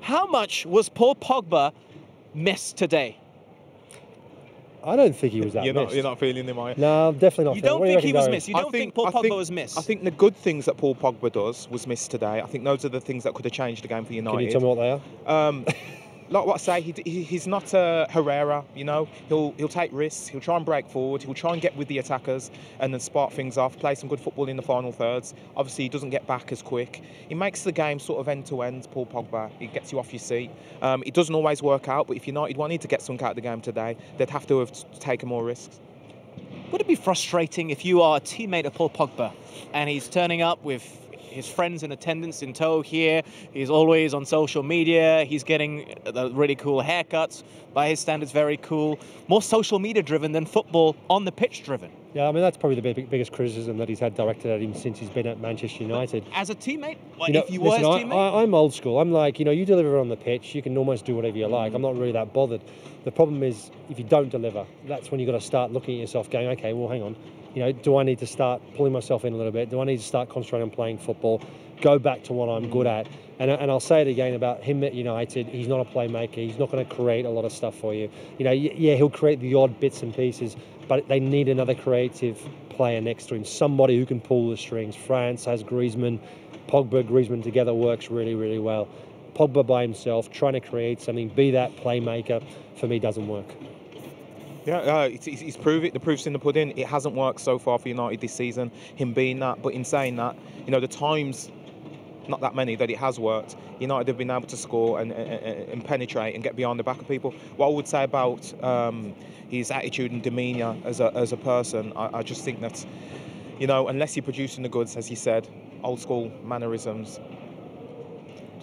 How much was Paul Pogba missed today? I don't think he was that missed. You're not feeling him, are you? No, definitely not. You don't think he was missed? You don't think Paul Pogba was I missed? think the good things that Paul Pogba does was missed today. I think those are the things that could have changed the game for United. Can you tell me what they are? Like what I say, he's not a Herrera, you know. He'll take risks, he'll try and break forward, he'll try and get with the attackers and then spark things off, play some good football in the final thirds. Obviously, he doesn't get back as quick. He makes the game sort of end-to-end, Paul Pogba. He gets you off your seat. It doesn't always work out, but if United wanted to get something out of the game today, they'd have to have taken more risks. Would it be frustrating if you are a teammate of Paul Pogba and he's turning up with his friends in attendance in tow here, he's always on social media, he's getting the really cool haircuts, by his standards very cool, more social media driven than football on the pitch driven? Yeah, I mean, that's probably the biggest criticism that he's had directed at him since he's been at Manchester United. As a teammate? If you were his teammate? I'm old school. I'm like, you deliver on the pitch, you can almost do whatever you like. I'm not really that bothered. The problem is, if you don't deliver, that's when you've got to start looking at yourself going, okay, well, hang on. Do I need to start pulling myself in a little bit? Do I need to start concentrating on playing football? Go back to what I'm good at. And I'll say it again about him at United. He's not a playmaker. He's not going to create a lot of stuff for you. Yeah, he'll create the odd bits and pieces, but they need another creative player next to him, somebody who can pull the strings. France has Griezmann. Pogba, Griezmann together works really, really well. Pogba by himself, trying to create something, be that playmaker, for me, doesn't work. Yeah, he's proved it. The proof's in the pudding. It hasn't worked so far for United this season, him being that. But in saying that, the times, not that many, that it has worked, United have been able to score and penetrate and get behind the back of people. What I would say about his attitude and demeanour as a person, I just think that, unless you're producing the goods, as you said, old school mannerisms,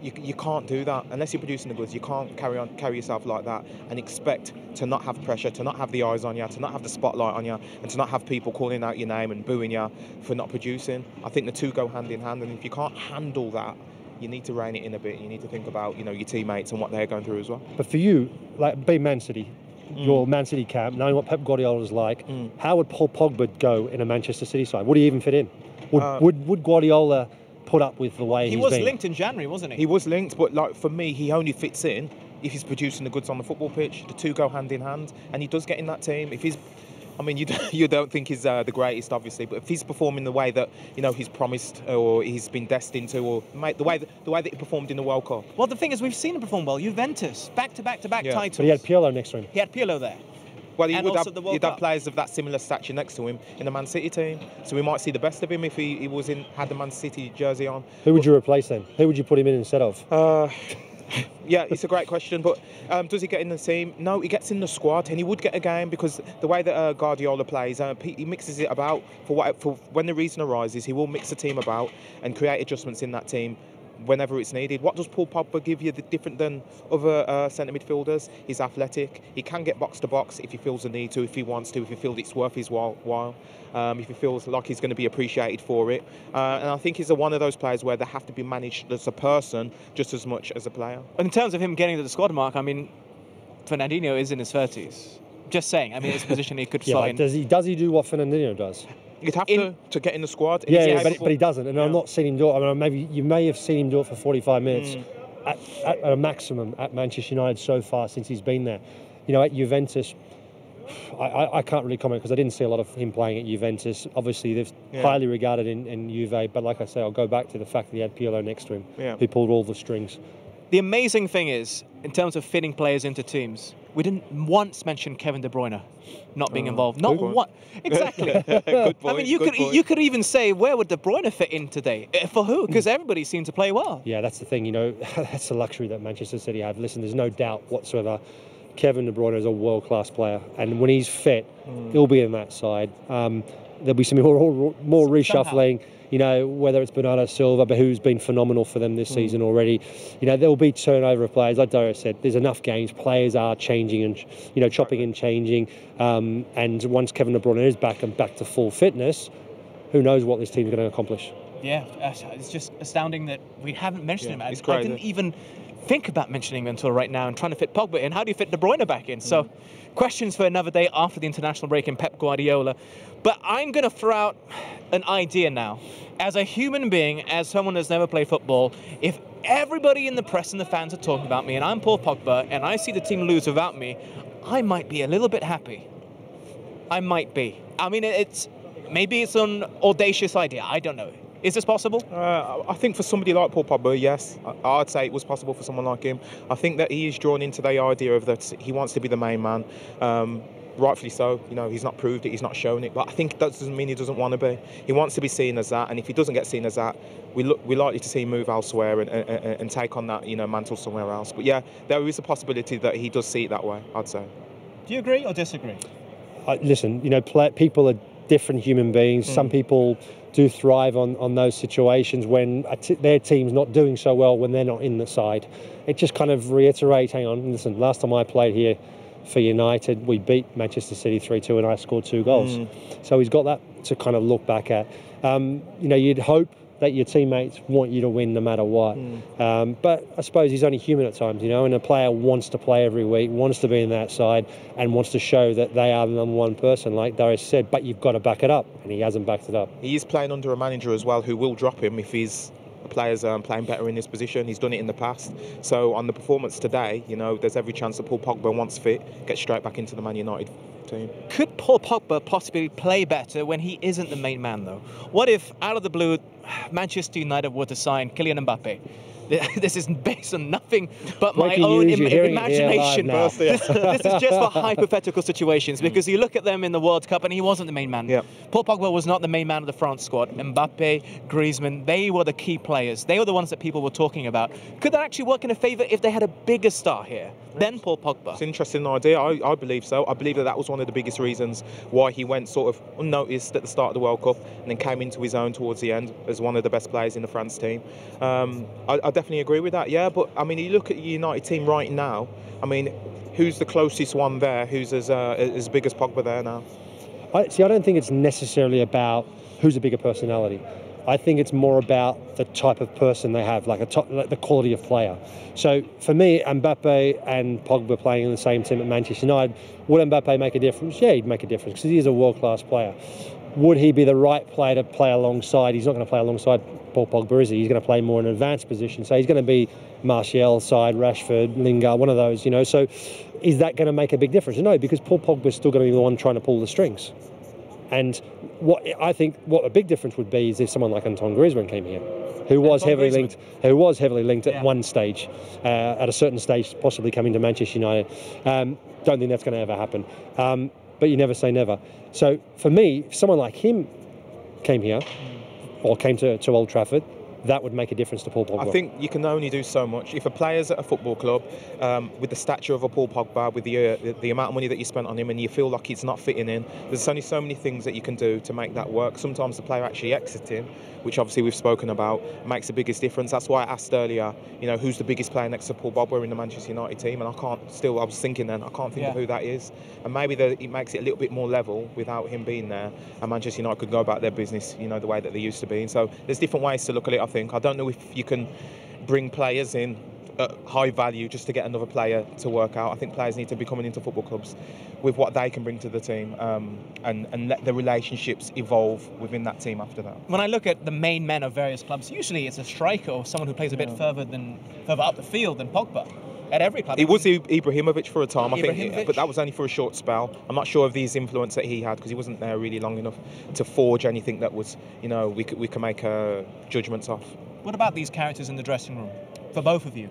you can't do that. Unless you're producing the goods, you can't carry yourself like that and expect to not have pressure, to not have the eyes on you, to not have the spotlight on you, and to not have people calling out your name and booing you for not producing. I think the two go hand in hand, and if you can't handle that, you need to rein it in a bit. You need to think about, your teammates and what they're going through as well. But for you, like being Man City, your Man City camp, knowing what Pep Guardiola's like, how would Paul Pogba go in a Manchester City side? Would he even fit in? Would Guardiola put up with the way he was linked in January, wasn't he? He was linked, but for me, he only fits in if he's producing the goods on the football pitch. The two go hand in hand, and he does get in that team. If he's, you don't think he's the greatest, obviously, but if he's performing the way that he's promised or he's been destined to, or the way that he performed in the World Cup. Well, the thing is, we've seen him perform well. Juventus, back-to-back titles. But he had Pirlo next to him. He had Pirlo there. Well, he'd have players of that similar stature next to him in the Man City team. So we might see the best of him if he had the Man City jersey on. Who would you replace then? Who would you put him in instead of? Yeah, it's a great question. But does he get in the team? No, he gets in the squad, and he would get a game because the way that Guardiola plays, he mixes it about for when the reason arises. He will mix the team about and create adjustments in that team whenever it's needed. What does Paul Pogba give you different than other centre midfielders? He's athletic. He can get box to box if he feels the need to, if he wants to, if he feels it's worth his while, if he feels like he's going to be appreciated for it. And I think he's one of those players where they have to be managed as a person just as much as a player. In terms of him getting to the squad mark, Fernandinho is in his 30s. Just saying, his position he could slot in. Does he do what Fernandinho does? You'd have to get in the squad. Yeah, but he doesn't, and I've not seen him do it. Maybe you may have seen him do it for 45 minutes at a maximum at Manchester United so far since he's been there. At Juventus, I can't really comment because I didn't see a lot of him playing at Juventus. Obviously, they're highly regarded in Juve, but like I say, I'll go back to the fact that he had Pirlo next to him, who pulled all the strings. The amazing thing is, in terms of fitting players into teams, we didn't once mention Kevin De Bruyne not being involved. Not one. Exactly. Good point, you could even say, where would De Bruyne fit in today? For who? Because everybody seemed to play well. Yeah, that's the thing. That's the luxury that Manchester City have. Listen, there's no doubt whatsoever. Kevin De Bruyne is a world-class player, and when he's fit, he'll be in that side. There'll be some more reshuffling. Whether it's Bernardo Silva, but who's been phenomenal for them this season already. There will be turnover of players. Like Dario said, there's enough games. Players are changing and, chopping and changing. And once Kevin De Bruyne is back and back to full fitness, who knows what this team's going to accomplish. Yeah, it's just astounding that we haven't mentioned him. I didn't even think about mentioning him until right now and trying to fit Pogba in. How do you fit De Bruyne back in? So, questions for another day after the international break in Pep Guardiola. But I'm going to throw out an idea now. As a human being, as someone that's never played football, if everybody in the press and the fans are talking about me and I'm Paul Pogba and I see the team lose without me, I might be a little bit happy. I might be. I mean, maybe it's an audacious idea. I don't know. Is this possible? I think for somebody like Paul Pogba, yes. I'd say it was possible for someone like him. I think that he is drawn into the idea of that he wants to be the main man. Rightfully so. You know, he's not proved it, he's not shown it, but I think that doesn't mean he doesn't want to be. He wants to be seen as that, and if he doesn't get seen as that, we're likely to see him move elsewhere and take on that, you know, mantle somewhere else. But yeah, there is a possibility that he does see it that way, I'd say. Do you agree or disagree? Listen, you know, people are different human beings. Some people do thrive on those situations when their team's not doing so well when they're not in the side. It just kind of reiterates, hang on, listen, last time I played here for United, we beat Manchester City 3-2 and I scored 2 goals. So he's got that to kind of look back at. You know, you'd hope that your teammates want you to win no matter what. But I suppose he's only human at times, you know, and a player wants to play every week, wants to be in that side and wants to show that they are the number one person, like Darius said, but you've got to back it up, and he hasn't backed it up. He is playing under a manager as well who will drop him if his players playing better in his position. He's done it in the past. So on the performance today, you know, there's every chance that Paul Pogba, once fit, gets straight back into the Man United team. Could Paul Pogba possibly play better when he isn't the main man, though? What if, out of the blue, Manchester United were to sign Kylian Mbappe? This is based on nothing but my own imagination. This is just for hypothetical situations, because you look at them in the World Cup and he wasn't the main man. Paul Pogba was not the main man of the France squad. Mbappe, Griezmann, they were the key players. They were the ones that people were talking about. Could that actually work in a favour if they had a bigger star here than Paul Pogba? It's an interesting idea. I believe so. I believe that was one of the biggest reasons why he went sort of unnoticed at the start of the World Cup and then came into his own towards the end as one of the best players in the France team. I definitely agree with that, yeah. But I mean, you look at the United team right now. I mean, who's the closest one there? Who's as big as Pogba there now? I don't think it's necessarily about who's a bigger personality. I think it's more about the type of person they have, like the quality of player. So for me, Mbappe and Pogba playing in the same team at Manchester United, would Mbappe make a difference? Yeah, he'd make a difference because he is a world-class player. Would he be the right player to play alongside? He's not going to play alongside Paul Pogba, is he? He's going to play more in an advanced position. So he's going to be Martial side, Rashford, Lingard, one of those, you know. So is that going to make a big difference? No, because Paul Pogba is still going to be the one trying to pull the strings. And what I think a big difference would be is if someone like Antoine Griezmann came here, who was heavily linked at one stage, at a certain stage, possibly coming to Manchester United. Don't think that's going to ever happen. But you never say never. So for me, if someone like him came here or came to Old Trafford, that would make a difference to Paul Pogba. I think you can only do so much. If a player's at a football club with the stature of a Paul Pogba, with the amount of money that you spent on him, and you feel like it's not fitting in, there's only so many things that you can do to make that work. Sometimes the player actually exiting, which obviously we've spoken about, makes the biggest difference. That's why I asked earlier, you know, who's the biggest player next to Paul Pogba in the Manchester United team, and I was thinking then, I can't think of who that is. And maybe it makes it a little bit more level without him being there, and Manchester United could go about their business, you know, the way that they used to be. And so there's different ways to look at it, I think. I don't know if you can bring players in at high value just to get another player to work out. I think players need to be coming into football clubs with what they can bring to the team, and let the relationships evolve within that team after that. When I look at the main men of various clubs, usually it's a striker or someone who plays a bit further up the field than Pogba. At every club. It was Ibrahimovic for a time, I think, but that was only for a short spell. I'm not sure of these influence that he had because he wasn't there really long enough to forge anything that was, you know, we could make judgments off. What about these characters in the dressing room for both of you?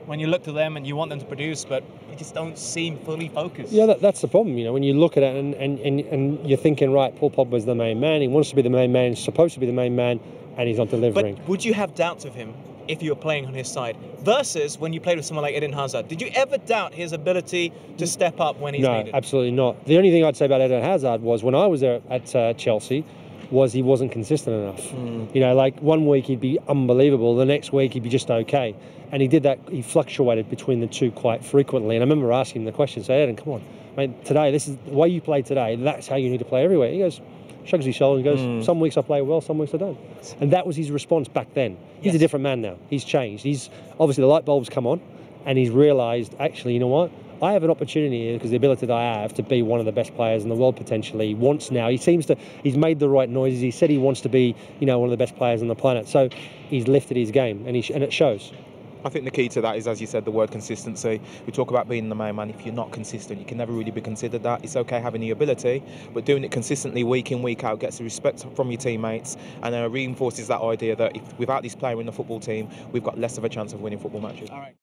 When you look to them and you want them to produce, but they just don't seem fully focused. Yeah, that's the problem. You know, when you look at it and you're thinking, right, Paul Pogba's the main man. He wants to be the main man. He's supposed to be the main man, and he's not delivering. But would you have doubts of him if you were playing on his side versus when you played with someone like Eden Hazard? Did you ever doubt his ability to step up when he's needed? No, absolutely not. The only thing I'd say about Eden Hazard was when I was there at Chelsea, was he wasn't consistent enough. You know, like one week he'd be unbelievable, the next week he'd be just okay. And he did that, he fluctuated between the two quite frequently. And I remember asking him the question, say, Eden, come on, mate, today, this is the way you play today, that's how you need to play everywhere. He goes, shrugs his shoulders and goes, some weeks I play well, some weeks I don't. And that was his response back then. He's a different man now. He's changed. He's obviously the light bulbs come on. and he's realised, actually, you know what? I have an opportunity here because the ability that I have to be one of the best players in the world potentially. Wants now. He's made the right noises. He said he wants to be, one of the best players on the planet. So he's lifted his game, and it shows. I think the key to that is, as you said, the word consistency. We talk about being the main man. If you're not consistent, you can never really be considered that. It's okay having the ability, but doing it consistently week in, week out gets the respect from your teammates, and reinforces that idea that without this player in the football team, we've got less of a chance of winning football matches. All right.